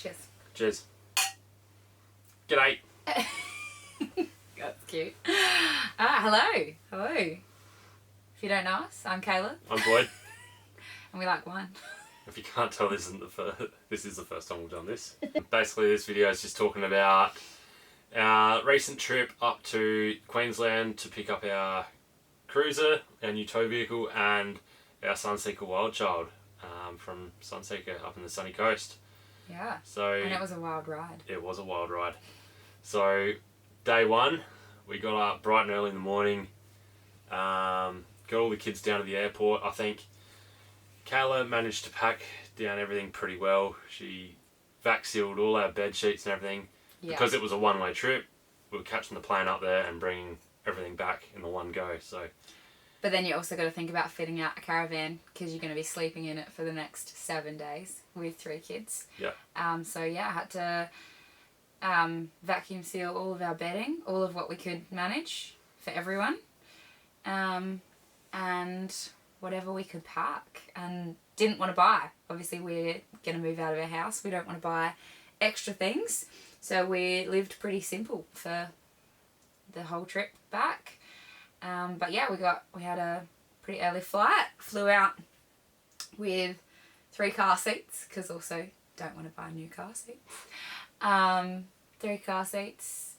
Cheers. Cheers. G'day. That's cute. Hello. If you don't know us, I'm Kayla. I'm Boyd. And we like wine. If you can't tell, this is the first time we've done this. Basically, this video is just talking about our recent trip up to Queensland to pick up our cruiser, our new tow vehicle, and our Sunseeker Wild Child from Sunseeker up in the sunny coast. Yeah. And it was a wild ride. It was a wild ride. So, day one, we got up bright and early in the morning, got all the kids down to the airport. I think Kayla managed to pack down everything pretty well. She vac sealed all our bed sheets and everything. Yeah. Because it was a one-way trip, we were catching the plane up there and bringing everything back in the one go. So, but then you also got to think about fitting out a caravan because you're going to be sleeping in it for the next 7 days with 3 kids. Yeah. So yeah, I had to vacuum seal all of our bedding, all of what we could manage for everyone, and whatever we could pack and didn't want to buy. Obviously, we're going to move out of our house. We don't want to buy extra things, so we lived pretty simple for the whole trip back. But yeah, we had a pretty early flight. Flew out with 3 car seats because also don't want to buy new car seats. 3 car seats,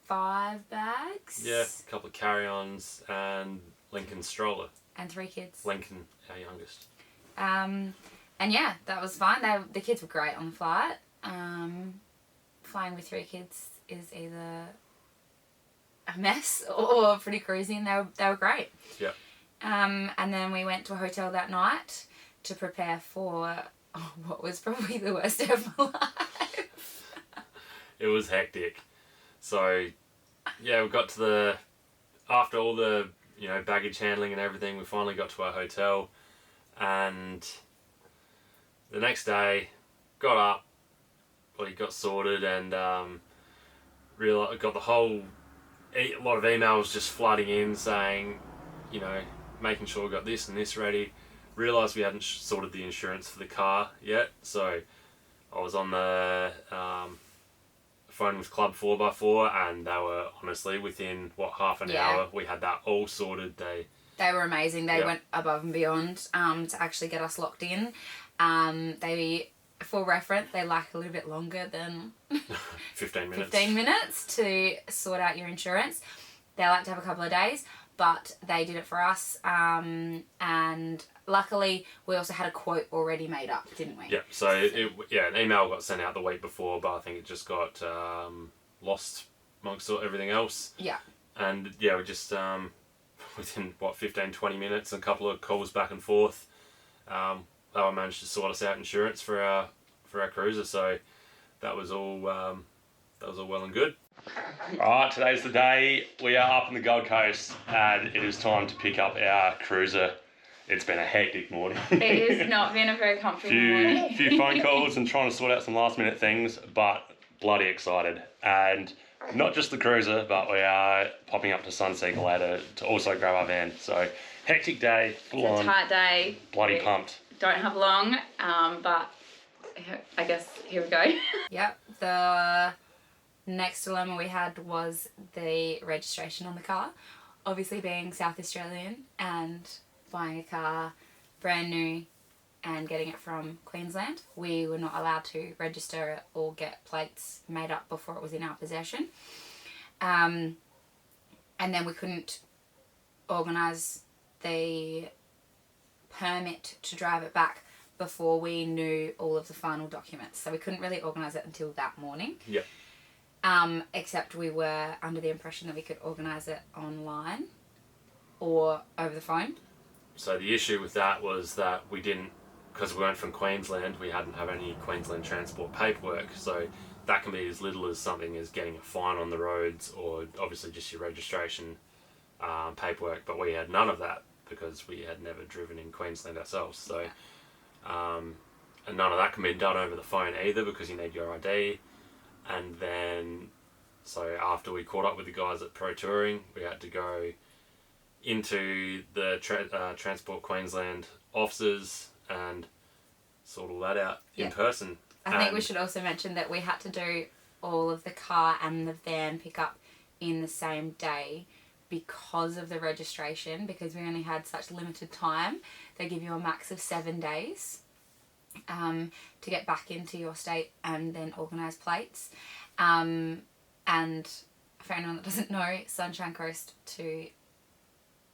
5 bags. Yeah, a couple of carry-ons and Lincoln's stroller. And 3 kids. Lincoln, our youngest. And yeah, that was fine. The kids were great on the flight. Flying with 3 kids is either a mess or pretty crazy, and they were great. Yeah. And then we went to a hotel that night to prepare for what was probably the worst day of my life. It was hectic. So, yeah, we got to after all the, baggage handling and everything, we finally got to our hotel, and the next day, got up, got sorted, and realized, got a lot of emails just flooding in saying, making sure we got this and this ready. Realised we hadn't sorted the insurance for the car yet, so I was on the phone with Club 4x4, and they were honestly within half an hour we had that all sorted. They were amazing. They went above and beyond to actually get us locked in. They, for reference, they lack a little bit longer than 15 minutes. 15 minutes to sort out your insurance. They like to have a couple of days, but they did it for us. And luckily, we also had a quote already made up, didn't we? Yeah. So an email got sent out the week before, but I think it just got lost amongst everything else. Yeah. And we just within 15-20 minutes, a couple of calls back and forth, they managed to sort us out insurance for our cruiser. So that was all well and good. Alright, today's the day. We are up in the Gold Coast and it is time to pick up our cruiser. It's been a hectic morning. It has not been a very comfortable morning. A few phone calls and trying to sort out some last minute things, but bloody excited. And not just the cruiser, but we are popping up to Sunseeker later to also grab our van. So hectic day, full on. It's a tight day. Bloody pumped. Don't have long, but I guess here we go. Yep, the next dilemma we had was the registration on the car. Obviously, being South Australian and buying a car brand new and getting it from Queensland, we were not allowed to register it or get plates made up before it was in our possession. And then we couldn't organise the permit to drive it back before we knew all of the final documents. So we couldn't really organise it until that morning. Yeah. Except we were under the impression that we could organise it online or over the phone. So the issue with that was that we didn't, because we weren't from Queensland, we hadn't have any Queensland transport paperwork. So that can be as little as something as getting a fine on the roads, or obviously just your registration paperwork. But we had none of that because we had never driven in Queensland ourselves. So, and none of that can be done over the phone either because you need your ID. And then, so after we caught up with the guys at Pro Touring, we had to go into the Transport Queensland offices and sort all that out in person. I think we should also mention that we had to do all of the car and the van pickup in the same day because of the registration, because we only had such limited time. They give you a max of 7 days to get back into your state and then organise plates. And for anyone that doesn't know, Sunshine Coast to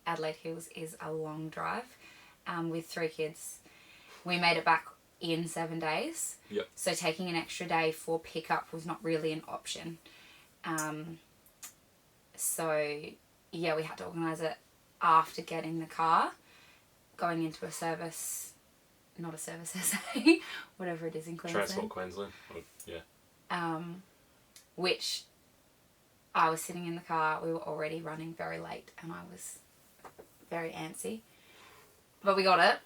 Adelaide Hills is a long drive with 3 kids. We made it back in 7 days. Yep. So taking an extra day for pickup was not really an option. So, yeah, we had to organise it after getting the car, going into a service, not a service SA, whatever it is in Queensland. Transport Queensland, yeah. Which I was sitting in the car, we were already running very late and I was very antsy. But we got it.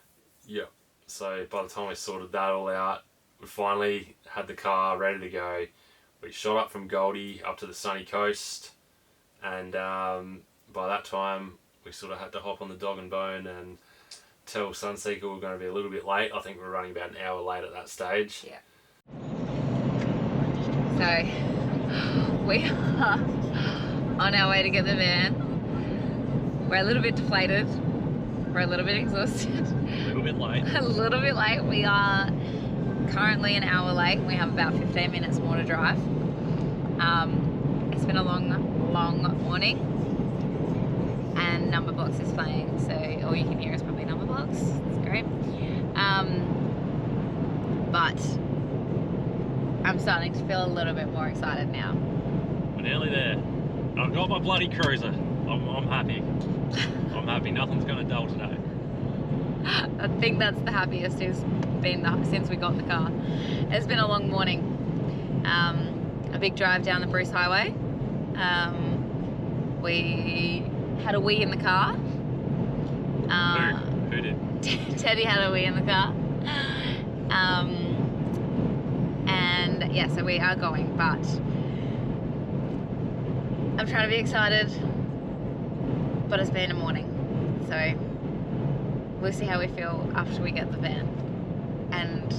Yeah. So by the time we sorted that all out, we finally had the car ready to go. We shot up from Goldie up to the sunny coast, and by that time we sort of had to hop on the dog and bone and tell Sunseeker we were going to be a little bit late. I think we were running about an hour late at that stage. Yeah. So we are on our way to get the van. We're a little bit deflated. We're a little bit exhausted. A little bit late. A little bit late. We are currently an hour late. We have about 15 minutes more to drive. It's been a long morning, and Numberbox is playing, so all you can hear is probably Numberbox. It's great. But I'm starting to feel a little bit more excited now. We're nearly there. I've got my bloody cruiser. I'm happy. I'm happy. Nothing's going to dull today. I think that's the happiest it's been since we got the car. It's been a long morning. A big drive down the Bruce Highway. We had a wee in the car. Who did? Teddy had a wee in the car. And yeah, so we are going, but I'm trying to be excited, but it's been a morning, so we'll see how we feel after we get the van and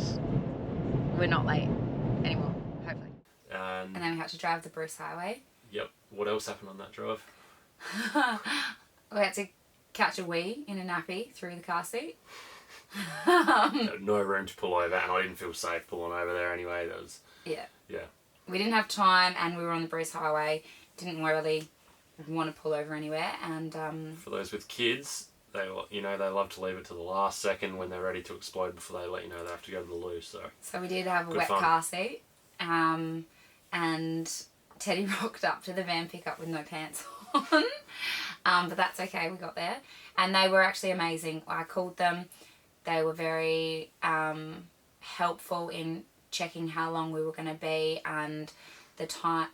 we're not late anymore, hopefully. And then we had to drive the Bruce Highway. Yep. What else happened on that drive? We had to catch a wee in a nappy through the car seat. No room to pull over, and I didn't feel safe pulling over there anyway. That was... Yeah. Yeah. We didn't have time, and we were on the Bruce Highway. Didn't really want to pull over anywhere, and for those with kids, they love to leave it to the last second when they're ready to explode before they let you know they have to go to the loo. So we did have a good wet fun. car seat, and Teddy rocked up to the van pickup with no pants on, but that's okay. We got there, and they were actually amazing. I called them. They were very helpful in checking how long we were going to be and the time,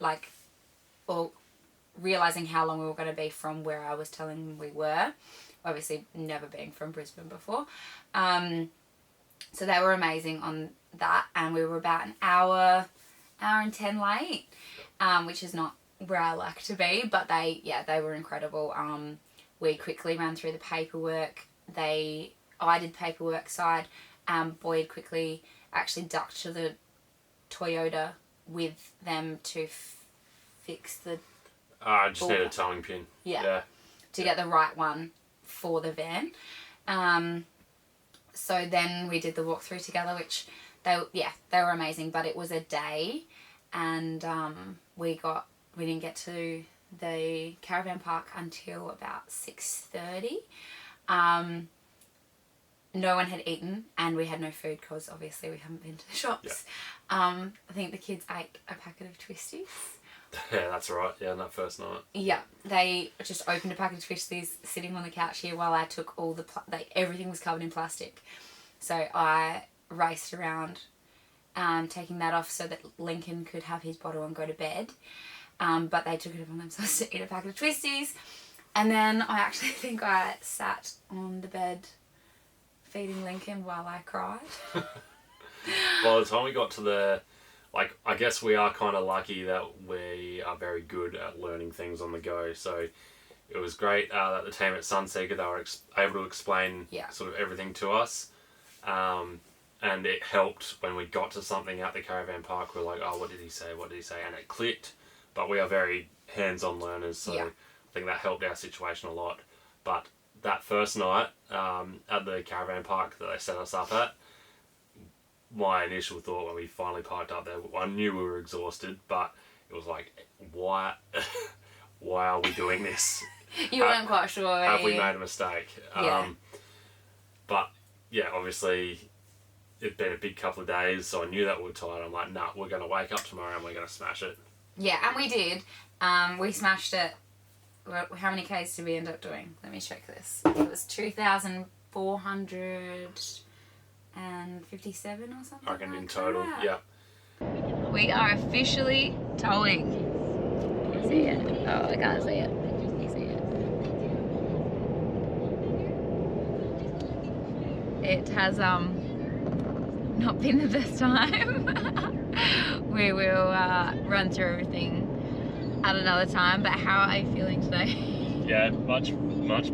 realising how long we were going to be from where I was telling them we were. Obviously, never being from Brisbane before. So they were amazing on that, and we were about an hour and 10 late, which is not where I like to be, but they were incredible. We quickly ran through the paperwork. I did paperwork side. Boyd quickly actually ducked to the Toyota with them to fix the... I just need a towing pin. Yeah. To get the right one for the van. So then we did the walkthrough together, which they were amazing, but it was a day, and we didn't get to the caravan park until about 6:30. No one had eaten, and we had no food because obviously we haven't been to the shops. I think the kids ate a packet of twisties. Yeah, that's right. Yeah, on that first night. Yeah, they just opened a packet of twisties sitting on the couch here while I took all the... everything was covered in plastic. So I raced around taking that off so that Lincoln could have his bottle and go to bed. But they took it upon themselves to eat a packet of twisties. And then I actually think I sat on the bed feeding Lincoln while I cried. By the time we got to the... I guess we are kind of lucky that we are very good at learning things on the go. So it was great that the team at Sunseeker, they were able to explain sort of everything to us. And and it helped when we got to something at the caravan park. We're like, oh, what did he say? And it clicked. But we are very hands-on learners, so I think that helped our situation a lot. But that first night at the caravan park that they set us up at, my initial thought when we finally parked up there, I knew we were exhausted, but it was like, why are we doing this? You weren't quite sure. Have we made a mistake? Yeah. But yeah, obviously it'd been a big couple of days, so I knew that we were tired. I'm like, nah, we're going to wake up tomorrow and we're going to smash it. Yeah, and we did. We smashed it. Well, how many Ks did we end up doing? Let me check this. It was 2,457 or something. I reckon like in total, that. yeah. We are officially towing. Can you see it? Oh, I can't see it. Can you see it? It has not been the best time. We will run through everything at another time, but how are you feeling today? Yeah, much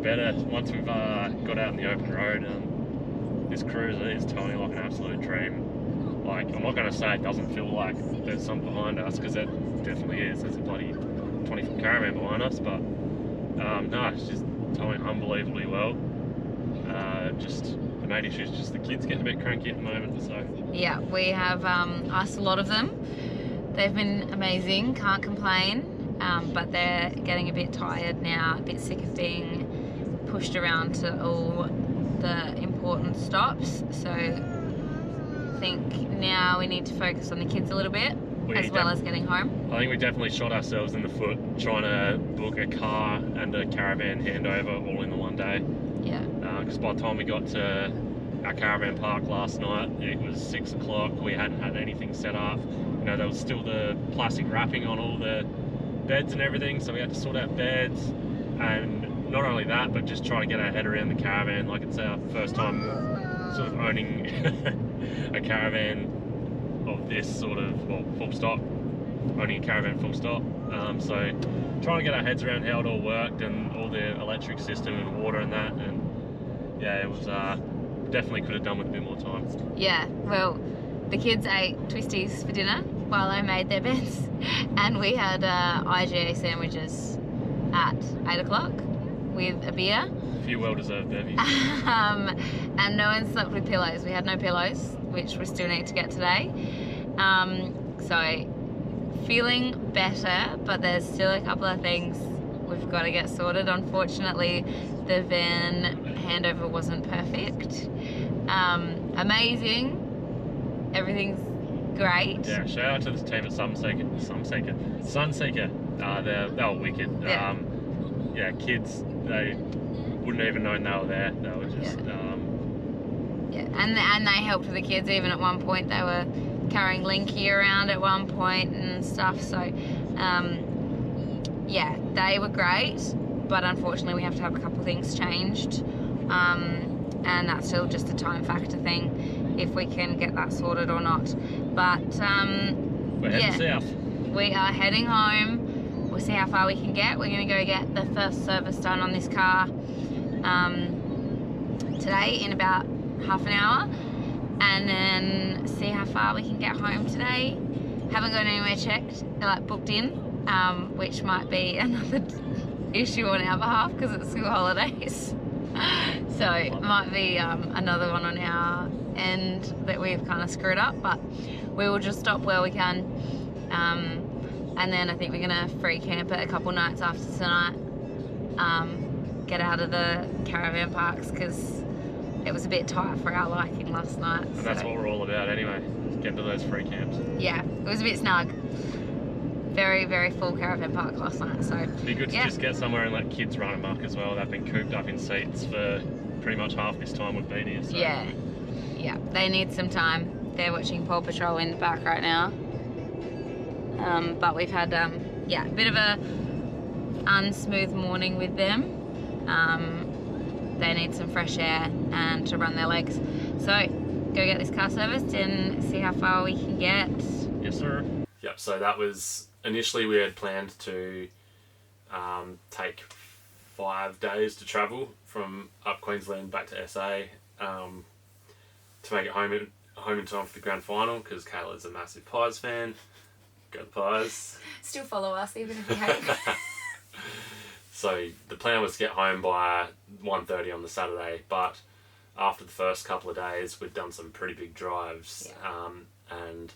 better. Once we've got out in the open road, this cruiser is towing like an absolute dream. Like, I'm not going to say it doesn't feel like there's some behind us, because it definitely is. There's a bloody 20-foot caravan behind us, but no, it's just towing unbelievably well. Just the main issue is just the kids getting a bit cranky at the moment. So yeah, we have asked a lot of them. They've been amazing, can't complain, but they're getting a bit tired now, a bit sick of being pushed around to all the important stops. So I think now we need to focus on the kids a little bit, as well as getting home. I think we definitely shot ourselves in the foot trying to book a car and a caravan handover all in the one day. Yeah. Because by the time we got to our caravan park last night, it was 6 o'clock. We hadn't had anything set up. You know, there was still the plastic wrapping on all the beds and everything, so we had to sort out beds. And not only that, but just try to get our head around the caravan. Like, it's our first time sort of owning a caravan of this sort of, well, full stop. Owning a caravan full stop. So trying to get our heads around how it all worked and all the electric system and water and that. And yeah, it was definitely could have done with a bit more time. Yeah, well, the kids ate twisties for dinner while I made their beds, and we had IGA sandwiches at 8 o'clock with a beer. A few well-deserved bevies. And no one slept with pillows. We had no pillows, which we still need to get today. So feeling better, but there's still a couple of things we've got to get sorted. Unfortunately, the van handover wasn't perfect. Amazing. Everything's great. Yeah, shout out to this team at Sunseeker. They were wicked. Yeah. Kids, they wouldn't even known they were there. They were just and they helped with the kids. Even at one point, they were carrying Linky around at one point and stuff. So yeah, they were great, but unfortunately we have to have a couple of things changed, and that's still just a time factor thing, if we can get that sorted or not. But we're heading south. We are heading home. We'll see how far we can get. We're going to go get the first service done on this car today in about half an hour, and then see how far we can get home today. Haven't got anywhere checked, booked in, which might be another issue on our behalf because it's school holidays. So it might be another one on our end that we've kind of screwed up, but we will just stop where we can. And then I think we're going to free camp it a couple nights after tonight. Get out of the caravan parks because it was a bit tight for our liking last night. And that's what we're all about anyway, get to those free camps. Yeah, it was a bit snug. Very, very full caravan park last night. So it'd be good to just get somewhere and let kids run amok as well. They've been cooped up in seats for pretty much half this time we've been here. So. Yeah, they need some time. They're watching Paw Patrol in the back right now. But we've had a bit of a unsmooth morning with them. They need some fresh air and to run their legs. So go get this car serviced and see how far we can get. Yes, sir. Yep, so that was, initially we had planned to take 5 days to travel from up Queensland back to SA to make it home home in time for the grand final because Kayla's a massive Pies fan. Go the Pies. Still follow us even if you hate. So the plan was to get home by 1:30 on the Saturday, but after the first couple of days, we'd done some pretty big drives, and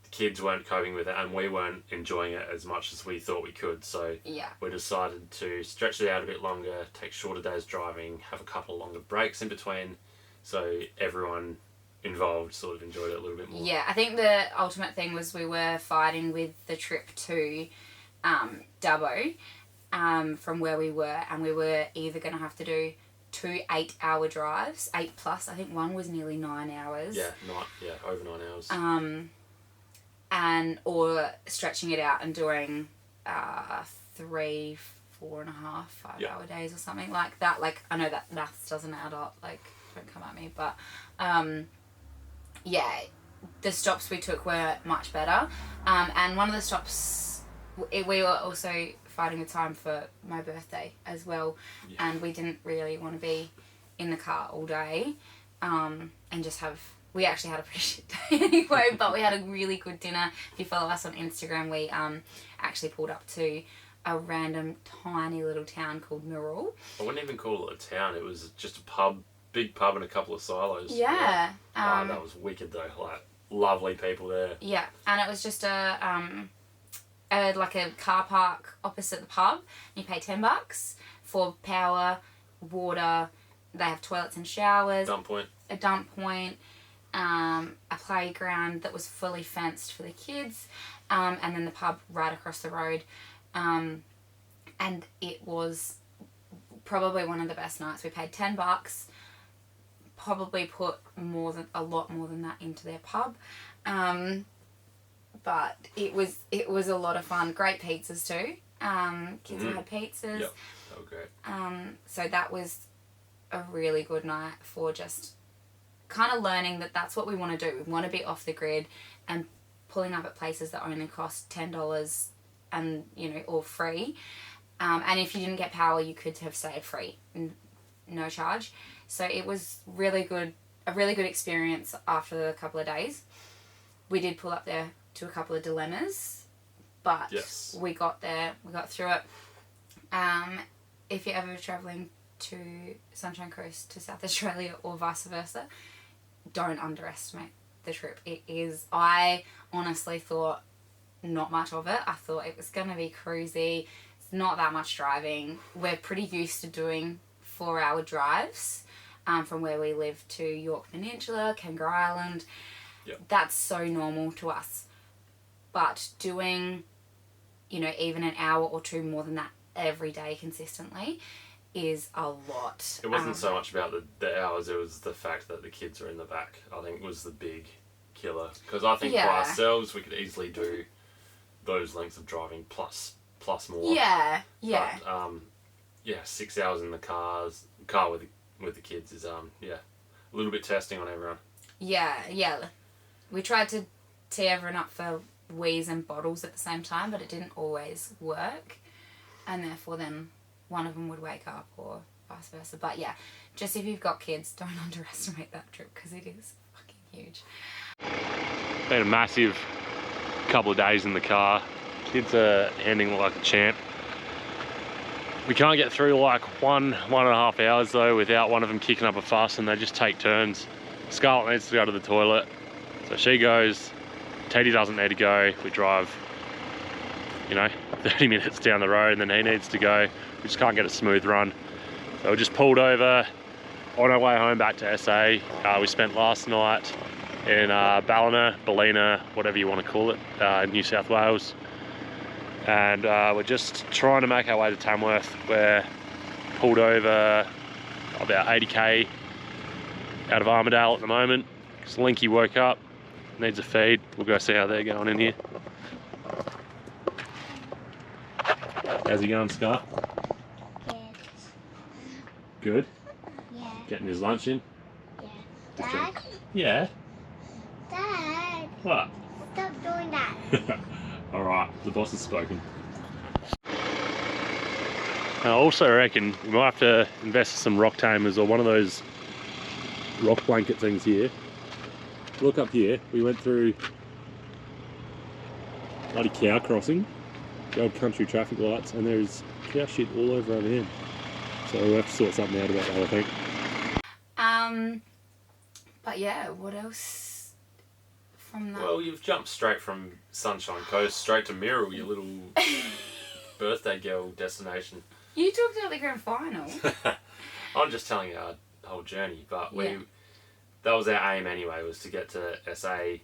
the kids weren't coping with it, and we weren't enjoying it as much as we thought we could. So we decided to stretch it out a bit longer, take shorter days driving, have a couple of longer breaks in between, so everyone involved sort of enjoyed it a little bit more. Yeah, I think the ultimate thing was we were fighting with the trip to Dubbo from where we were, and we were either going to have to do 2 8-hour drives, 8+. I think one was nearly 9 hours. Yeah, over 9 hours. Or stretching it out and doing 3, 4.5, 5-hour days or something like that. Like, I know that maths doesn't add up. Like, don't come at me, but the stops we took were much better. And one of the stops, we were also fighting with time for my birthday as well, and we didn't really want to be in the car all day, and just we actually had a pretty shit day anyway, but we had a really good dinner. If you follow us on Instagram, we actually pulled up to a random tiny little town called Mirror. I wouldn't even call it a town, it was just a pub, big pub and a couple of silos. Yeah. That was wicked though, like lovely people there. Yeah, and it was just like a car park opposite the pub. You pay $10 for power, water. They have toilets and showers. A dump point. A playground that was fully fenced for the kids, and then the pub right across the road. And it was probably one of the best nights. We paid $10. Probably put a lot more than that into their pub. But it was a lot of fun. Great pizzas too. Kids had pizzas. Yep, that was great. So that was a really good night for just kind of learning that that's what we want to do. We want to be off the grid and pulling up at places that only cost $10 and, or free. And if you didn't get power, you could have stayed free, no charge. So it was a really good experience after the couple of days. We did pull up there to a couple of dilemmas, but we got there, we got through it. If you're ever travelling to Sunshine Coast to South Australia or vice versa, don't underestimate the trip. I honestly thought not much of it. I thought it was going to be cruisy. It's not that much driving. We're pretty used to doing 4-hour drives from where we live to York Peninsula, Kangaroo Island. That's so normal to us. But doing, even an hour or two more than that every day consistently is a lot. It wasn't so much about the hours, it was the fact that the kids are in the back, I think was the big killer. Because I think by ourselves we could easily do those lengths of driving plus more. Yeah. But, 6 hours in the car with the kids is a little bit testing on everyone. Yeah. We tried to tee everyone up for wheeze and bottles at the same time, but it didn't always work, and therefore then one of them would wake up or vice versa. But just if you've got kids, don't underestimate that trip because it is fucking huge. Been a massive couple of days in the car. Kids are handling like a champ. We can't get through like 1.5 hours though without one of them kicking up a fuss, and they just take turns. Scarlett needs to go to the toilet, so she goes. Teddy doesn't need to go. We drive, 30 minutes down the road, and then he needs to go. We just can't get a smooth run. So we just pulled over on our way home back to SA. We spent last night in Ballina, whatever you want to call it, in New South Wales. And we're just trying to make our way to Tamworth. We're pulled over about 80k out of Armidale at the moment, because Linky woke up, needs a feed. We'll go see how they're going in here. How's he going, Scar? Good? Yeah. Getting his lunch in? Yeah. Dad? Yeah? Dad? What? Stop doing that. Alright, the boss has spoken. I also reckon we might have to invest in some rock tamers or one of those rock blanket things here. look up here. We went through bloody cow crossing, the old country traffic lights, and there's cow shit all over here. So we'll have to sort something out about that, I think. But yeah, what else from that? Well, you've jumped straight from Sunshine Coast straight to Mirror, your little birthday girl destination. You talked about the grand final. I'm just telling you our whole journey, but Yeah. that was our aim anyway, was to get to SA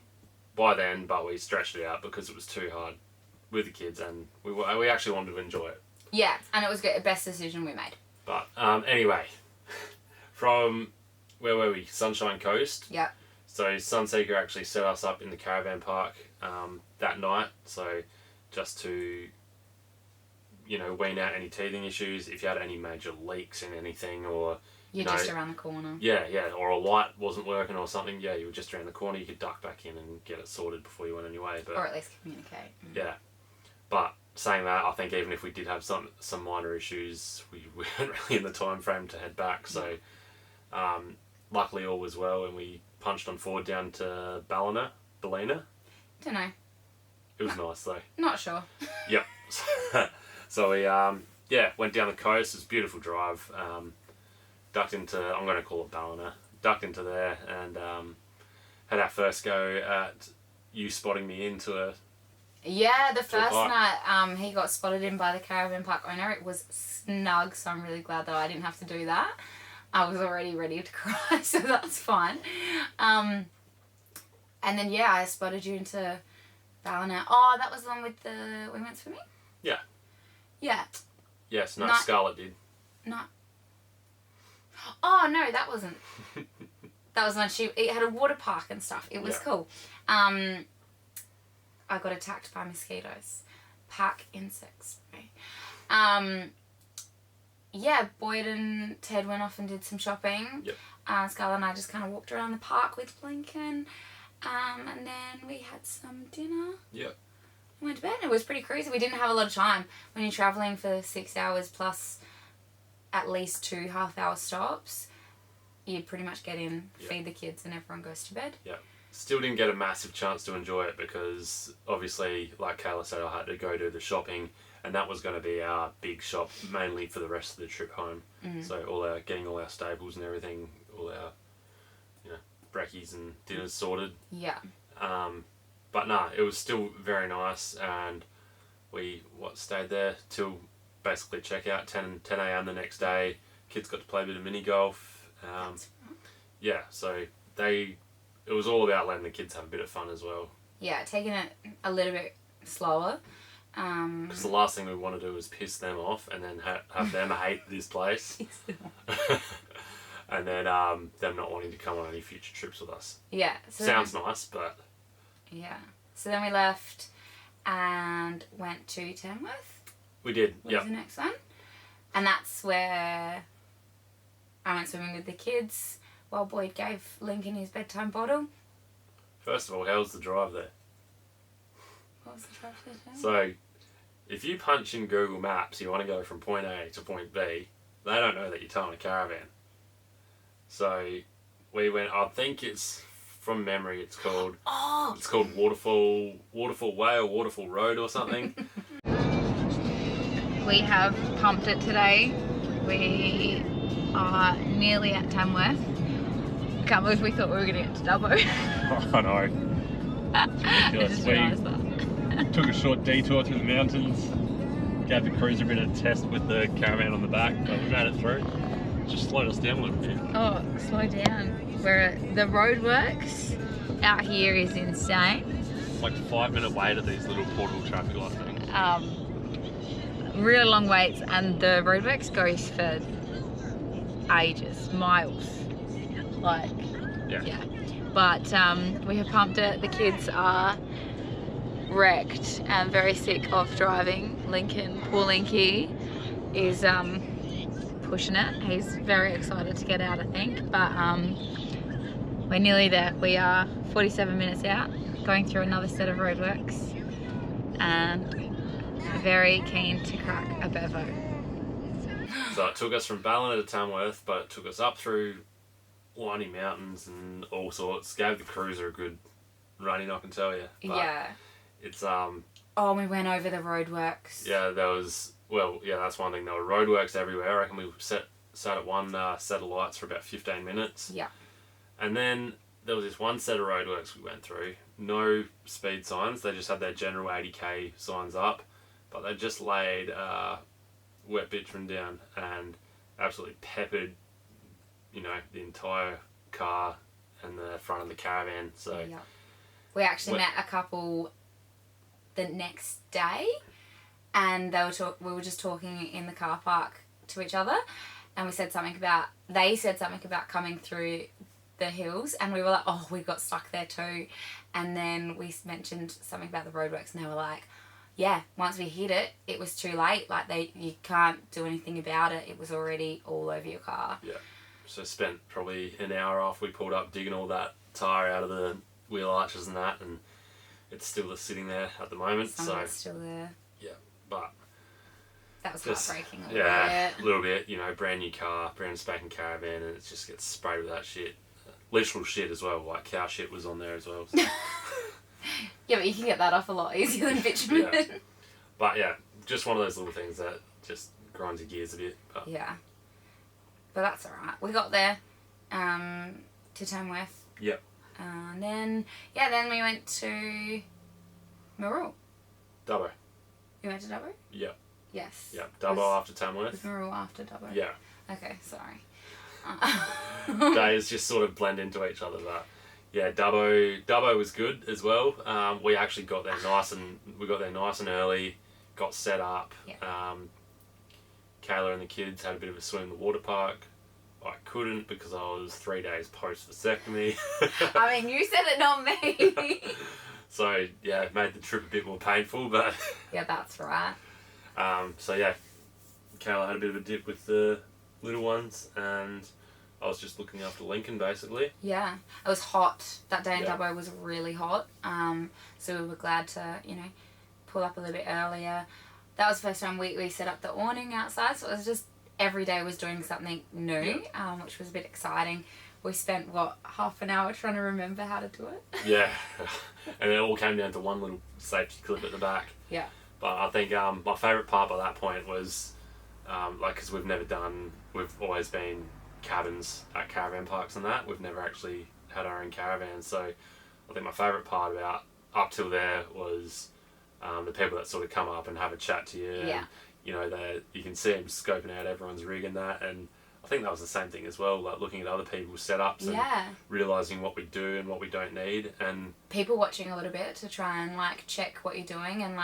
by then, but we stretched it out because it was too hard with the kids, and we actually wanted to enjoy it. Yeah, and it was good. The best decision we made. But anyway, from where were we? Sunshine Coast. Yeah. So Sunseeker actually set us up in the caravan park that night. So just to, wean out any teething issues, if you had any major leaks in anything, or You're just around the corner. yeah, or a light wasn't working or something. Yeah, you were just around the corner. You could duck back in and get it sorted before you went on your way. But Or at least communicate. yeah, but saying that, I think even if we did have some minor issues, we weren't really in the time frame to head back. So luckily all was well, and we punched on forward down to Ballina. Don't know. It was nice though. Not sure. Yep. So we went down the coast. It was a beautiful drive. Ducked into, I'm going to call it Ballina. Ducked into there and had our first go at you spotting me into a. Yeah, the first park. night he got spotted in by the caravan park owner. It was snug, so I'm really glad that I didn't have to do that. I was already ready to cry, so that's fine. And then I spotted you into Ballina. Oh, that was the one with the we went swimming? Yeah. Yeah. Yes, no, Night- Scarlett did. No. Oh no, that wasn't. That was when it had a water park and stuff. It was Yeah. cool. I got attacked by mosquitoes. Pack insects. Right? Boyd and Ted went off and did some shopping. Yep. Scarlett and I just kind of walked around the park with Lincoln. And then we had some dinner. Yep. And went to bed. It was pretty crazy. We didn't have a lot of time. When you're travelling for 6 hours plus at least 2 half-hour stops, you pretty much get in, feed the kids, and everyone goes to bed. Yeah. Still didn't get a massive chance to enjoy it because obviously, like Kayla said, I had to go do the shopping, and that was going to be our big shop mainly for the rest of the trip home. Mm-hmm. So getting all our stables and everything, all our brekkies and dinners sorted. Yeah. But no, it was still very nice, and we stayed there till basically check out 10 a.m. the next day. Kids got to play a bit of mini golf. Yeah, so it was all about letting the kids have a bit of fun as well. Yeah, taking it a little bit slower. Because the last thing we want to do is piss them off and then have them hate this place. And then them not wanting to come on any future trips with us. Yeah. So Sounds nice, but... Yeah. So then we left and went to Tamworth. We did, Was yeah. the next one. And that's where I went swimming with the kids while Boyd gave Lincoln his bedtime bottle. First of all, how was the drive there? What was the drive there? So, if you punch in Google Maps, you want to go from point A to point B, they don't know that you're towing a caravan. So, we went, I think it's, from memory, it's called Waterfall Way or Waterfall Road or something. We have pumped it today. We are nearly at Tamworth. Can't believe we thought we were going to get to Dubbo. I know. I just realised that. Took a short detour through the mountains. Gave the cruiser a bit of a test with the caravan on the back, but we made it through. Just slowed us down a little bit. Oh, slow down. The roadworks out here is insane. It's like a 5-minute wait at these little portable traffic light things. Really long waits, and the roadworks goes for ages, miles. Yeah. But we have pumped it. The kids are wrecked and very sick of driving. Lincoln, poor Linky, is pushing it. He's very excited to get out, I think. But we're nearly there. We are 47 minutes out, going through another set of roadworks, and very keen to crack a bevo. So it took us from Ballina to Tamworth, but it took us up through windy mountains and all sorts. Gave the cruiser a good running, I can tell you. But Yeah. it's Oh, we went over the roadworks. yeah, there was that's one thing. There were roadworks everywhere. I reckon we sat at one set of lights for about 15 minutes. Yeah. And then there was this one set of roadworks we went through. No speed signs. They just had their general 80k signs up, but they just laid wet bitumen down and absolutely peppered, the entire car and the front of the caravan. So Yeah. We actually met a couple the next day, and we were just talking in the car park to each other, and they said something about coming through the hills, and we were like, oh, we got stuck there too. And then we mentioned something about the roadworks, and they were like, yeah, once we hit it, it was too late. Like, you can't do anything about it. It was already all over your car. yeah, so spent probably an hour after we pulled up digging all that tyre out of the wheel arches and that, and it's still just sitting there at the moment. Some of it's still there. Yeah, but that was just, heartbreaking. A little bit. Brand new car, brand spanking caravan, and it just gets sprayed with that shit. Literal shit as well, like cow shit was on there as well. So. Yeah, but you can get that off a lot easier than bitumen. Yeah. But yeah, just one of those little things that just grinds your gears a bit. But. Yeah. But that's alright. We got there to Tamworth. Yep. And then we went to Marul. Dubbo. You went to Dubbo? Yep. Yes. Yep. Dubbo after Tamworth. Was Marul after Dubbo? Yeah. Okay, sorry. Days just sort of blend into each other, but yeah, Dubbo was good as well. We actually got there nice and early, got set up. Yeah. Kayla and the kids had a bit of a swim in the water park. I couldn't because I was 3 days post vasectomy. I mean, you said it, not me. So yeah, it made the trip a bit more painful, but yeah, that's right. so yeah, Kayla had a bit of a dip with the little ones, and I was just looking after Lincoln basically. Yeah, it was hot. That day in Yeah. Dubbo was really hot. So we were glad to, pull up a little bit earlier. That was the first time we set up the awning outside, so it was just every day was doing something new, which was a bit exciting. We spent, half an hour trying to remember how to do it? Yeah, and it all came down to one little safety clip at the back. Yeah. But I think my favourite part by that point was, because we've always been cabins at caravan parks and that. We've never actually had our own caravan. So I think my favourite part about up till there was the people that sort of come up and have a chat to you. Yeah. And, you can see them scoping out everyone's rig and that. And I think that was the same thing as well, like looking at other people's setups and realising what we do and what we don't need. And people watching a little bit to try and check what you're doing, and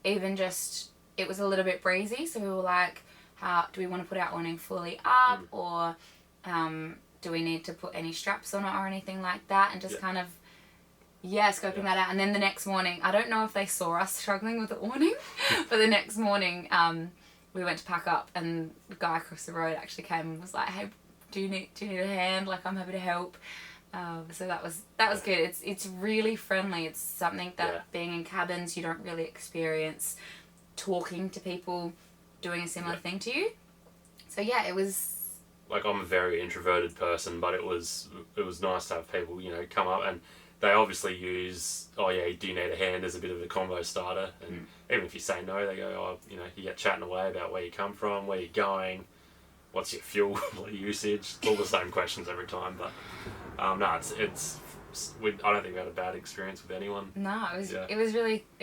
even just, it was a little bit breezy, so we were like, how do we want to put our awning fully up, or do we need to put any straps on it or anything like that, and just kind of scoping that out. And then the next morning, I don't know if they saw us struggling with the awning, but the next morning we went to pack up, and the guy across the road actually came and was like, hey, do you need a hand? I'm happy to help. So that was good. It's really friendly. It's something that being in cabins you don't really experience, talking to people doing a similar thing to you. So yeah, it was. I'm a very introverted person, but it was nice to have people come up, and they obviously use, do you need a hand, as a bit of a convo starter, and even if you say no, they go, you get chatting away about where you come from, where you're going, what's your fuel usage, all the same questions every time. But no, I don't think we had a bad experience with anyone. No, it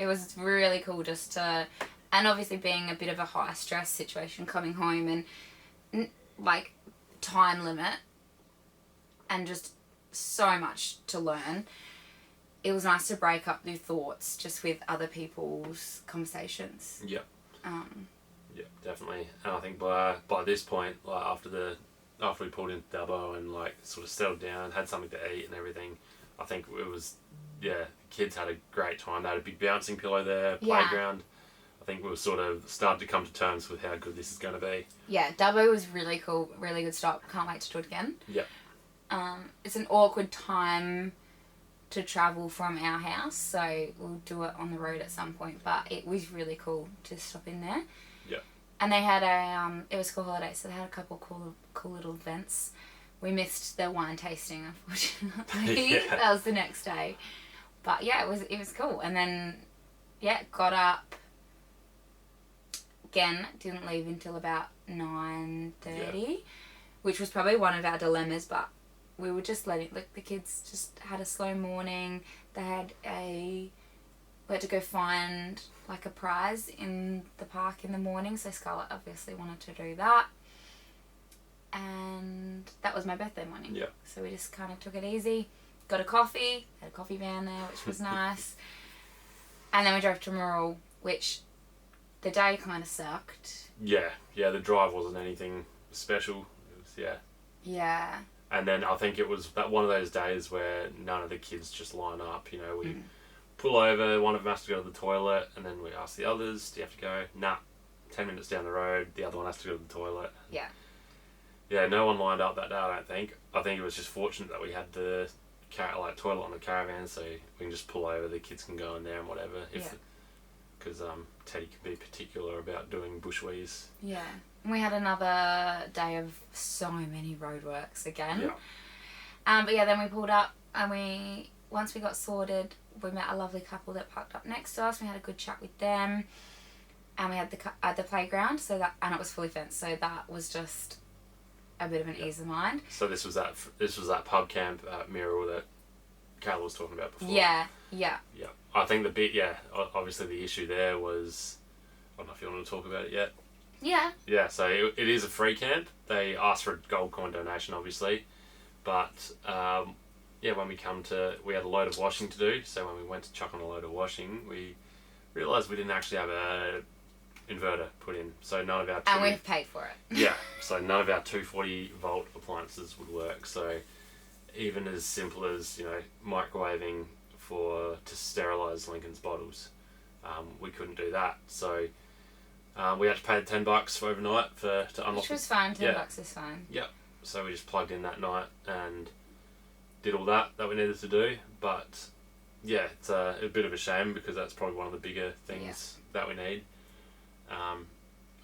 was really cool just to, and obviously being a bit of a high stress situation coming home, and time limit, and just so much to learn. It was nice to break up your thoughts just with other people's conversations. Yeah. Yeah, definitely. And I think by this point, after we pulled into Dubbo and sort of settled down, had something to eat and everything, I think it was, the kids had a great time. They had a big bouncing pillow there, playground. I think we were sort of started to come to terms with how good this is going to be. Yeah, Dubbo was really cool, really good stop. Can't wait to do it again. Yeah. It's an awkward time to travel from our house, so we'll do it on the road at some point, but it was really cool to stop in there. Yeah. And they had it was school holidays, so they had a couple cool little events. we missed the wine tasting, unfortunately. Yeah. That was the next day. But yeah, it was cool. And then, yeah, got up. Again, didn't leave until about 9:30, which was probably one of our dilemmas, but we were just letting, like, the kids just had a slow morning. They had we had to go find, like, a prize in the park in the morning, so Scarlett obviously wanted to do that. And that was my birthday morning. Yeah. So we just kind of took it easy. Got a coffee. Had a coffee van there, which was nice. And then we drove to Morrell, which the day kind of sucked. Yeah, the drive wasn't anything special. It was, Yeah. And then I think it was that one of those days where none of the kids just line up. You know, we pull over, one of them has to go to the toilet, and then we ask the others, do you have to go? Nah. 10 minutes down the road, the other one has to go to the toilet. Yeah. Yeah, no one lined up that day, I don't think. I think it was just fortunate that we had the toilet on the caravan, so we can just pull over, the kids can go in there and whatever. Because Teddy can be particular about doing bushwees. Yeah. And we had another day of so many roadworks again. Yeah. But yeah, then we pulled up, and once we got sorted, we met a lovely couple that parked up next to us. We had a good chat with them, and we had the playground, and it was fully fenced, so that was just a bit of an ease of mind. So this was that pub camp at Muriel that Carla was talking about before. Yeah. I think obviously the issue there was, I don't know if you want to talk about it yet. Yeah. Yeah, so it is a free camp. They asked for a gold coin donation, obviously, but when we had a load of washing to do. So when we went to chuck on a load of washing, we realised we didn't actually have a inverter put in, so none of our and we've paid for it. Yeah, so none of our 240 volt appliances would work. So even as simple as, you know, microwaving to sterilise Lincoln's bottles, we couldn't do that. So we had to pay the $10 for overnight to unlock. Which was fine. $10 is fine. Yep. So we just plugged in that night and did all that we needed to do. But yeah, it's a bit of a shame because that's probably one of the bigger things that we need.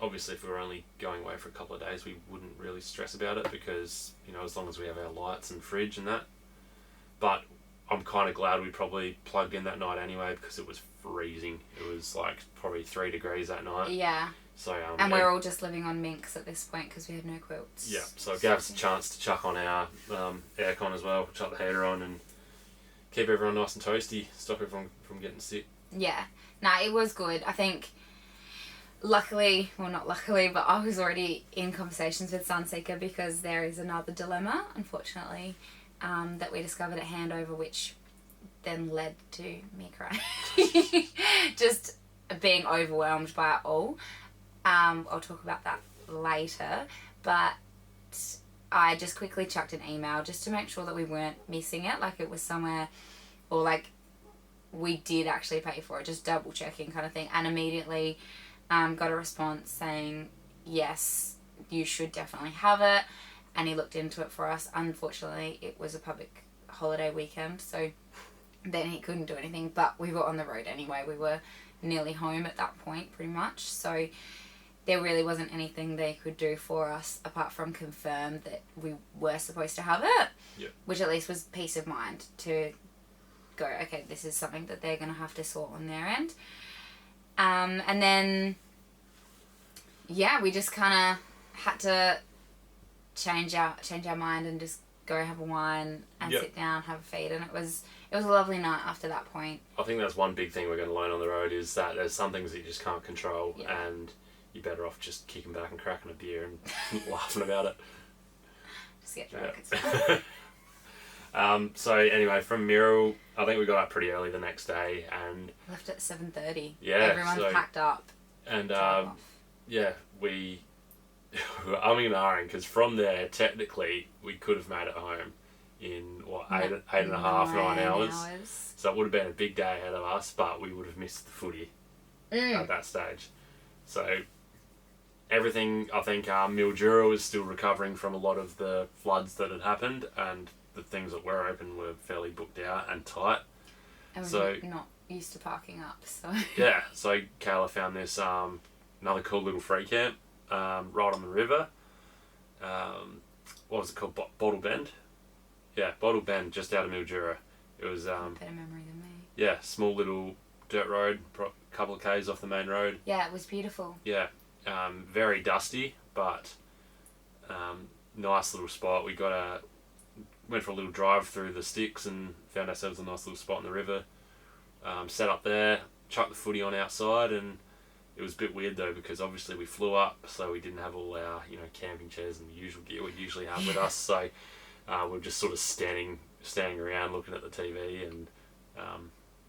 Obviously, if we were only going away for a couple of days, we wouldn't really stress about it because, you know, as long as we have our lights and fridge and that. But I'm kind of glad we probably plugged in that night anyway because it was freezing. It was like probably 3 degrees that night. Yeah. So and we're all just living on minks at this point because we had no quilts. Yeah, so it gave us a chance to chuck on our aircon as well, chuck the heater on and keep everyone nice and toasty, stop everyone from getting sick. Yeah. Nah, it was good. I think, luckily, well, not luckily, but I was already in conversations with Sunseeker because there is another dilemma, unfortunately, that we discovered at handover, which then led to me crying. Just being overwhelmed by it all. I'll talk about that later, but I just quickly chucked an email just to make sure that we weren't missing it, like it was somewhere, or like we did actually pay for it, just double checking kind of thing, and immediately got a response saying, yes, you should definitely have it, and he looked into it for us. Unfortunately, it was a public holiday weekend, so then he couldn't do anything, but we were on the road anyway. We were nearly home at that point, pretty much, so there really wasn't anything they could do for us apart from confirm that we were supposed to have it, which at least was peace of mind to go, okay, this is something that they're going to have to sort on their end. And then, yeah, we just kind of had to change our mind and just go have a wine and sit down, have a feed, and it was a lovely night after that point. I think that's one big thing we're going to learn on the road is that there's some things that you just can't control, and you're better off just kicking back and cracking a beer and laughing about it. Just get drunk. So anyway, from Muriel, I think we got up pretty early the next day and left at 7:30. Yeah, everyone's packed up. And we were umming and ahhing because from there, technically, we could have made it home in eight and a half, 9 hours. So it would have been a big day ahead of us, but we would have missed the footy at that stage. So everything, I think, Mildura was still recovering from a lot of the floods that had happened, and the things that were open were fairly booked out and tight. And we're not used to parking up, so... Yeah, so Kayla found this another cool little free camp right on the river. what was it called? Bottle Bend? Yeah, Bottle Bend, just out of Mildura. It was, Better memory than me. yeah, small little dirt road, couple of k's off the main road. Yeah, it was beautiful. Yeah, very dusty, but nice little spot. We went for a little drive through the sticks and found ourselves a nice little spot in the river. Sat up there, chucked the footy on outside, and it was a bit weird though because obviously we flew up, so we didn't have all our camping chairs and the usual gear we usually have with us. So we're just sort of standing around looking at the TV and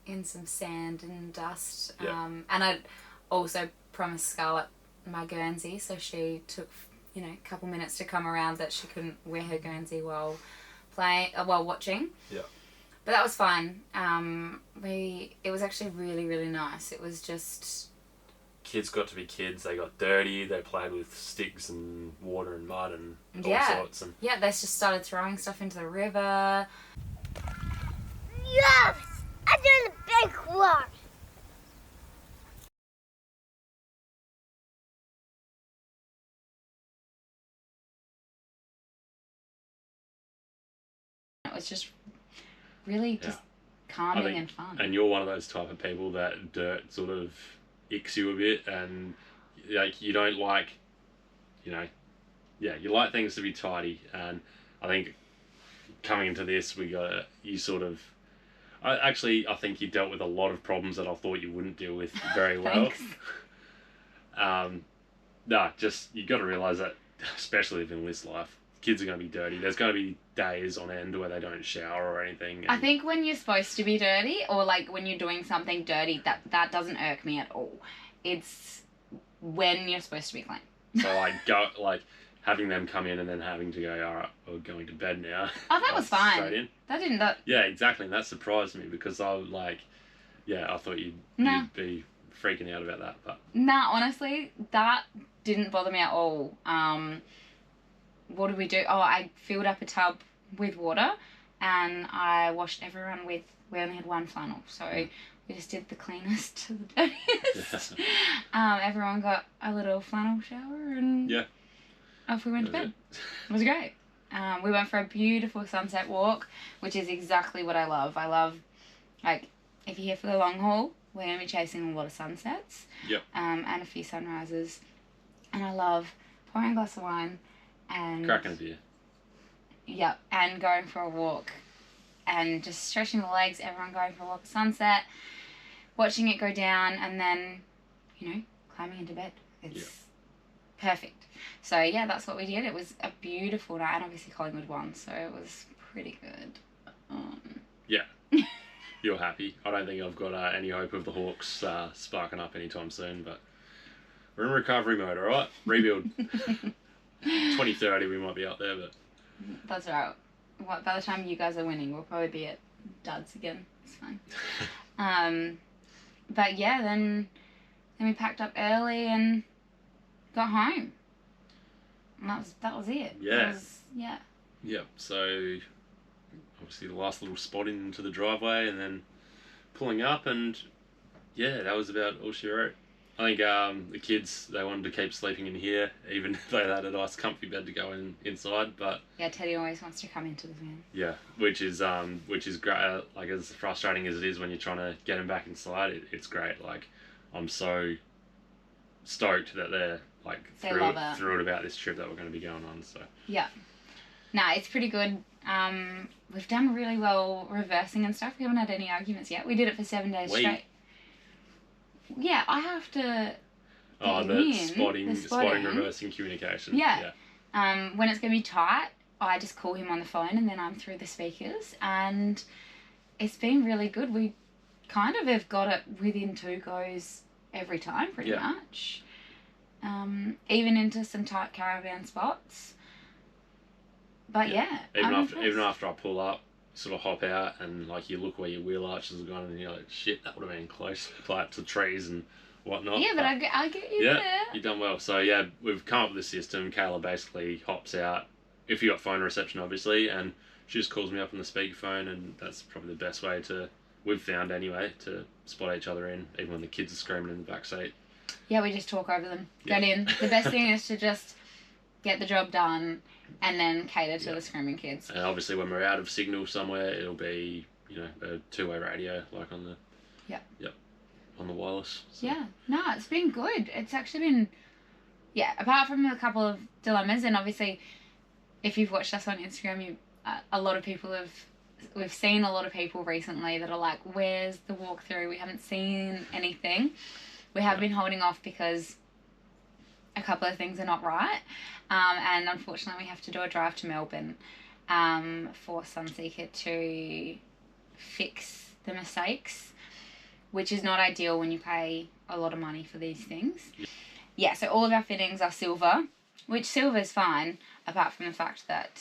in some sand and dust. Yeah. And I'd also promised Scarlett my Guernsey, so she took a couple minutes to come around that she couldn't wear her Guernsey while watching. Yeah. But that was fine. It was actually really, really nice. It was just... Kids got to be kids. They got dirty. They played with sticks and water and mud and all sorts. And yeah, they just started throwing stuff into the river. Yes! I did a big one. It was just really just calming and fun. And you're one of those type of people that dirt sort of icks you a bit, and like you don't like, you like things to be tidy. And I think coming into this, I think you dealt with a lot of problems that I thought you wouldn't deal with very well. Thanks. You got to realise that, especially living this life, kids are going to be dirty. There's going to be days on end where they don't shower or anything. I think when you're supposed to be dirty, or like when you're doing something dirty, that doesn't irk me at all. It's when you're supposed to be clean. So having them come in and then having to go, all right, we're going to bed now. Oh, that was fine. Straight in. That didn't. That... Yeah, exactly. And that surprised me because I was like, I thought you'd be freaking out about that. But nah, honestly, that didn't bother me at all. What did we do? Oh, I filled up a tub with water and I washed everyone we only had one flannel. So we just did the cleanest to the dirtiest. Yeah. Everyone got a little flannel shower and off we went to bed. It was great. We went for a beautiful sunset walk, which is exactly what I love. I love, if you're here for the long haul, we're going to be chasing a lot of sunsets. Yep. And a few sunrises. And I love pouring a glass of wine and... cracking a beer. Yep, and going for a walk. And just stretching the legs, everyone going for a walk at sunset, watching it go down, and then, climbing into bed. It's perfect. So, yeah, that's what we did. It was a beautiful night, and obviously Collingwood won, so it was pretty good. Yeah. You're happy. I don't think I've got any hope of the Hawks sparking up anytime soon, but we're in recovery mode, all right? Rebuild. 2030, we might be out there, but... That's right. By the time you guys are winning, we'll probably be at duds again. It's fine. But yeah, then we packed up early and got home. And that was it. Yeah. Yeah. Yep, so obviously the last little spot into the driveway and then pulling up, and that was about all she wrote. I think the kids, they wanted to keep sleeping in here, even if they had a nice comfy bed to go inside, but... Yeah, Teddy always wants to come into the van. Yeah, which is great. Like, as frustrating as it is when you're trying to get him back inside, it's great. Like, I'm so stoked that they're, thrilled about this trip that we're going to be going on, so... Yeah. Nah, it's pretty good. We've done really well reversing and stuff. We haven't had any arguments yet. We did it for 7 days straight. Yeah, I have to. Spotting, reversing communication. Yeah. When it's going to be tight, I just call him on the phone and then I'm through the speakers, and it's been really good. We kind of have got it within 2 goes every time, pretty much. Even into some tight caravan spots. But even after I pull up, sort of hop out and you look where your wheel arches have gone and you're like, shit, that would have been close, up to trees and whatnot. Yeah, but I get you there. You've done well. So we've come up with a system. Kayla basically hops out, if you got phone reception obviously, and she just calls me up on the speakerphone, and that's probably the best way we've found anyway, to spot each other in, even when the kids are screaming in the back seat. Yeah, we just talk over them. Get in. The best thing is to just get the job done, and then cater to the screaming kids. And obviously when we're out of signal somewhere, it'll be, you know, a two-way radio, like on the... Yep. On the wireless. So. Yeah. No, it's been good. It's actually been... Yeah, apart from a couple of dilemmas, and obviously, if you've watched us on Instagram, a lot of people we've seen a lot of people recently that are like, where's the walkthrough? We haven't seen anything. We have been holding off because a couple of things are not right. And unfortunately, we have to do a drive to Melbourne for Sunseeker to fix the mistakes, which is not ideal when you pay a lot of money for these things. Yeah, so all of our fittings are silver, which silver is fine, apart from the fact that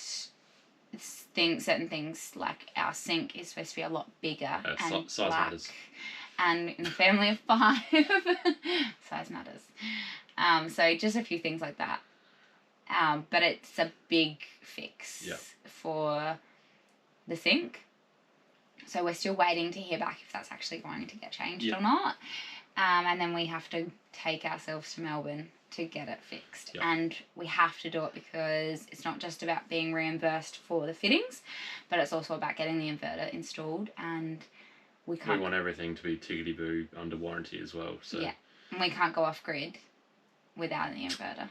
certain things, like our sink is supposed to be a lot bigger and size black. matters. And in a family of 5, size matters. So just a few things like that. But it's a big fix for the sink. So we're still waiting to hear back if that's actually going to get changed or not. And then we have to take ourselves to Melbourne to get it fixed. Yep. And we have to do it because it's not just about being reimbursed for the fittings, but it's also about getting the inverter installed. And we want everything to be tickety-boo under warranty as well. So. Yeah, and we can't go off-grid without the inverter.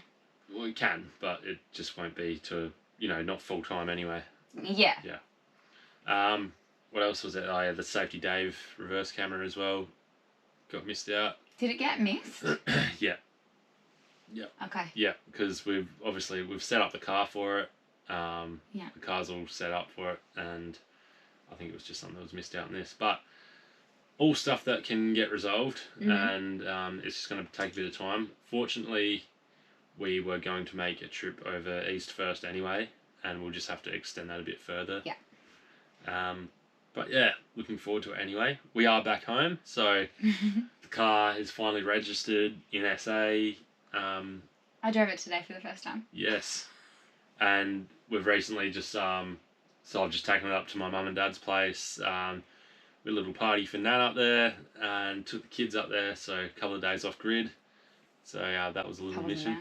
Well, we can, but it just won't be to, you know, not full-time anyway. Yeah. Yeah. What else was it? Oh, yeah, the Safety Dave reverse camera as well. Got missed out. Did it get missed? Yeah. Okay. Yeah, because we've set up the car for it. Yeah. The car's all set up for it, and I think it was just something that was missed out in this. But all stuff that can get resolved, and it's just going to take a bit of time. Fortunately, we were going to make a trip over east first anyway, and we'll just have to extend that a bit further. Yeah. But yeah, looking forward to it anyway. We are back home, so the car is finally registered in SA. I drove it today for the first time. Yes. And we've recently just, so I've just taken it up to my mum and dad's place. We had a little party for Nan up there, and took the kids up there, so a couple of days off grid. So that was a little mission.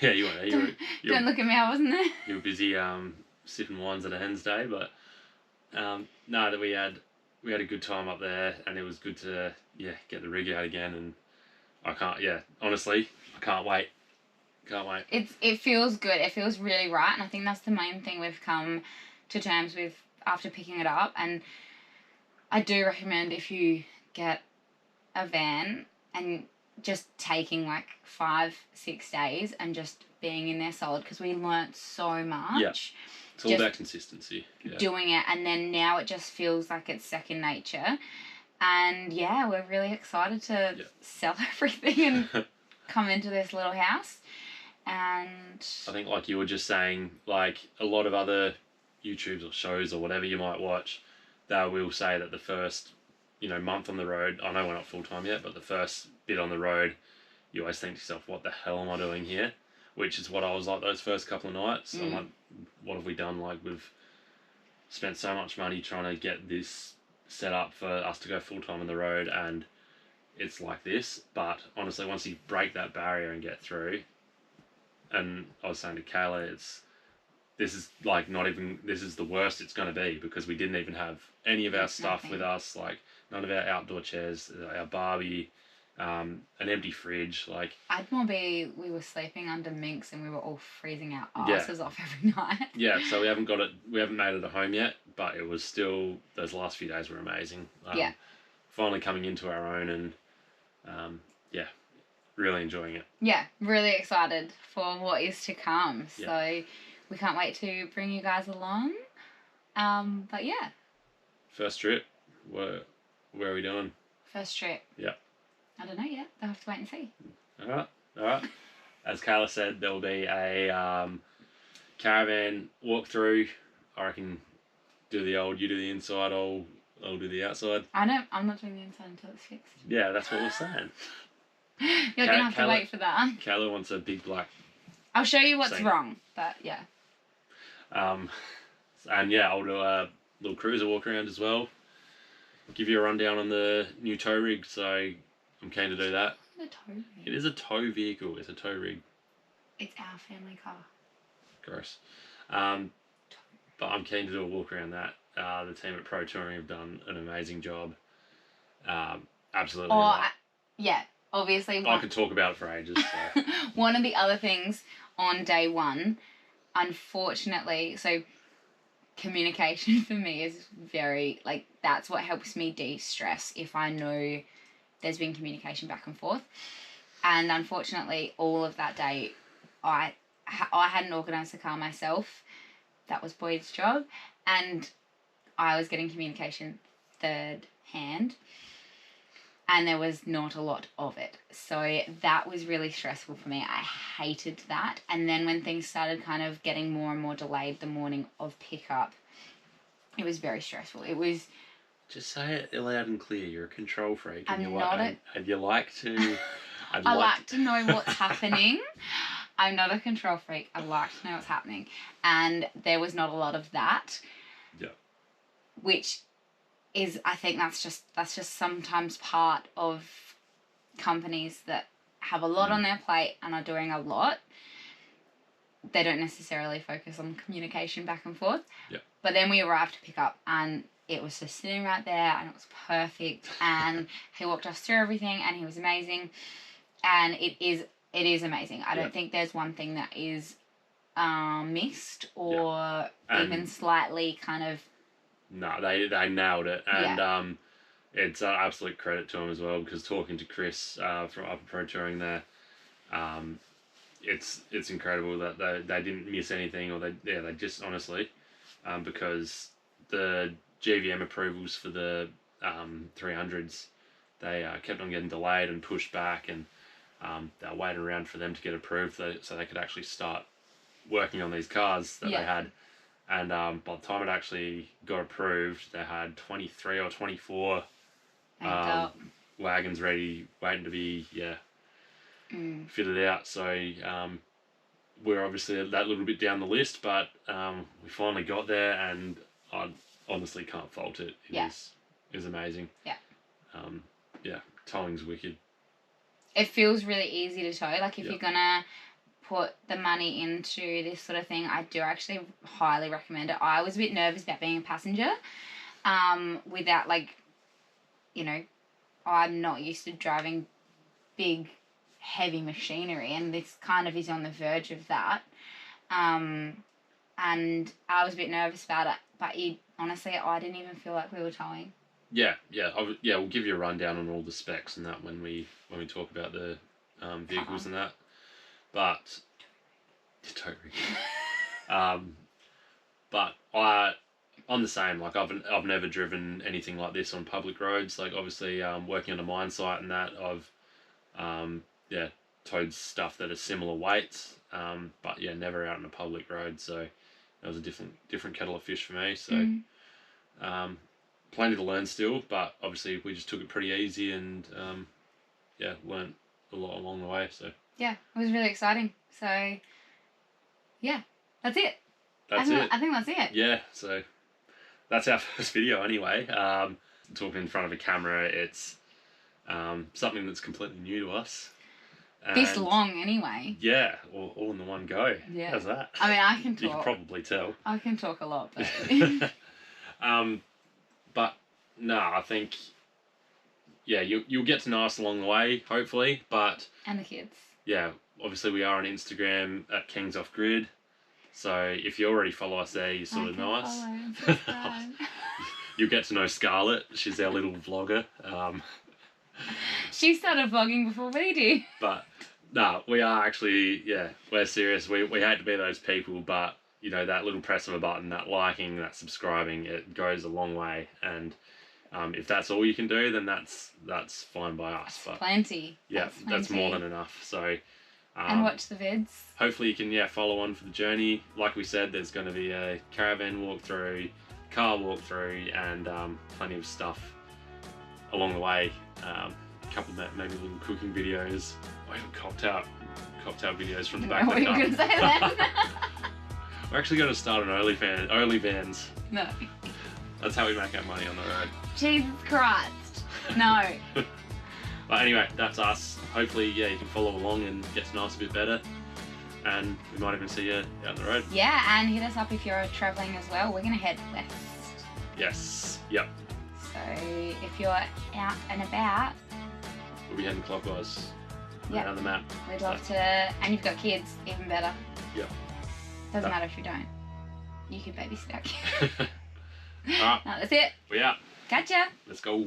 Yeah, you weren't there. Don't look at me, I wasn't there. You were busy sipping wines at a hen's day, but no, that we had a good time up there, and it was good to get the rig out again, and honestly, I can't wait. It feels good. It feels really right, and I think that's the main thing we've come to terms with after picking it up. And I do recommend, if you get a van and just taking like 5-6 days and just being in there solid, because we learnt so much. Yeah. It's all about consistency. Yeah. Doing it, and then now it just feels like it's second nature. And yeah, we're really excited to sell everything and come into this little house. And I think, like you were just saying, like a lot of other YouTubes or shows or whatever you might watch, they will say that the first, month on the road, I know we're not full time yet, but the first bit on the road, you always think to yourself, what the hell am I doing here? Which is what I was like those first couple of nights. I'm like, what have we done? Like, we've spent so much money trying to get this set up for us to go full time on the road, and it's like this. But honestly, once you break that barrier and get through, and I was saying to Kayla, this is the worst it's going to be, because we didn't even have any of our stuff with us, like none of our outdoor chairs, our Barbie, an empty fridge, like... I'd more be, we were sleeping under minks and we were all freezing our asses off every night. Yeah, so we haven't made it at home yet, but it was still, those last few days were amazing. Finally coming into our own, and really enjoying it. Yeah, really excited for what is to come. Yeah. So we can't wait to bring you guys along. But yeah. First trip, where are we doing? First trip. Yeah. I don't know yet. They'll have to wait and see. All right. As Kayla said, there will be a caravan walkthrough. I reckon you do the inside, I'll do the outside. I'm not doing the inside until it's fixed. Yeah, that's what we're saying. You're going to have to wait for that. Kayla wants a big black... I'll show you what's wrong, but yeah. And yeah, I'll do a little cruiser walk around as well. Give you a rundown on the new tow rig, so I'm keen to do that. It's a tow rig. It is a tow vehicle. It's a tow rig. It's our family car. gross. But I'm keen to do a walk around that. The team at Pro Touring have done an amazing job. Absolutely. Yeah, obviously. I could talk about it for ages. So. One of the other things on day one, unfortunately, so communication for me is very, like, that's what helps me de-stress if I know there's been communication back and forth. And unfortunately, all of that day, I hadn't organised the car myself. That was Boyd's job. And I was getting communication third hand. And there was not a lot of it. So that was really stressful for me. I hated that. And then when things started kind of getting more and more delayed the morning of pickup, it was very stressful. It was... Just say it loud and clear. You're a control freak. And you like to... I like to know what's happening. I'm not a control freak. I like to know what's happening. And there was not a lot of that. Yeah. Which is, I think that's just sometimes part of companies that have a lot on their plate and are doing a lot. They don't necessarily focus on communication back and forth. Yeah. But then we arrived to pick up and it was just sitting right there and it was perfect and he walked us through everything and he was amazing. And it is amazing. I don't think there's one thing that is missed or even slightly kind of... No, they nailed it. And it's an absolute credit to them as well, because talking to Chris from Upper Pro Touring there, it's incredible that they didn't miss anything, or they just honestly, because the GVM approvals for the 300s, they kept on getting delayed and pushed back, and they were waiting around for them to get approved so they could actually start working on these cars that they had. And by the time it actually got approved, they had 23 or 24 wagons ready, waiting to be fitted out. So we're obviously that little bit down the list, but we finally got there, and I honestly can't fault it. It is amazing. Yeah. Towing's wicked. It feels really easy to tow. Like, if you're going to put the money into this sort of thing, I do actually highly recommend it. I was a bit nervous about being a passenger without, like, you know, I'm not used to driving big, heavy machinery, and this kind of is on the verge of that. And I was a bit nervous about it, but honestly, I didn't even feel like we were towing. Yeah. We'll give you a rundown on all the specs and that when we talk about the vehicles and that. But but I'm the same. Like, I've never driven anything like this on public roads. Like, obviously, working on a mine site and that, I've towed stuff that are similar weights. But never out on a public road. So that was a different kettle of fish for me. So plenty to learn still, but obviously we just took it pretty easy and learnt a lot along the way. So yeah, it was really exciting. So yeah, that's it. I think that's it. Yeah, so that's our first video anyway. Talking in front of a camera, it's something that's completely new to us. And this long anyway. Yeah, all in the one go. Yeah. How's that? I mean, I can talk. You can probably tell. I can talk a lot, but... but no, I think, you'll get to know us along the way, hopefully, but... And the kids. Yeah, obviously we are on Instagram at Kings Off Grid, so if you already follow us there, you sort of know us. You'll get to know Scarlett. She's our little vlogger. She started vlogging before we did. But no, we are actually, we're serious. We hate to be those people, but you know, that little press of a button, that liking, that subscribing, it goes a long way. And if that's all you can do, then that's fine by us. But plenty. Yeah, that's more than enough. So and watch the vids. Hopefully you can follow on for the journey. Like we said, there's going to be a caravan walkthrough, car walkthrough, and plenty of stuff along the way. A couple of maybe little cooking videos, or even cocktail videos from the back of the car. I was going to say that. We're actually going to start an OnlyFans. No. That's how we make our money on the road. Jesus Christ. No. But anyway, that's us. Hopefully, you can follow along and get to know us a bit better. and we might even see you out on the road. Yeah, and hit us up if you're travelling as well. We're going to head west. Yes. Yep. So if you're out and about, We'll be heading clockwise Yep. around the map. we'd love to, and you've got kids, even better. Yep. Doesn't No. matter if you don't. You can babysit our kids. Alright, No, that's it. we out. Catch ya. Let's go.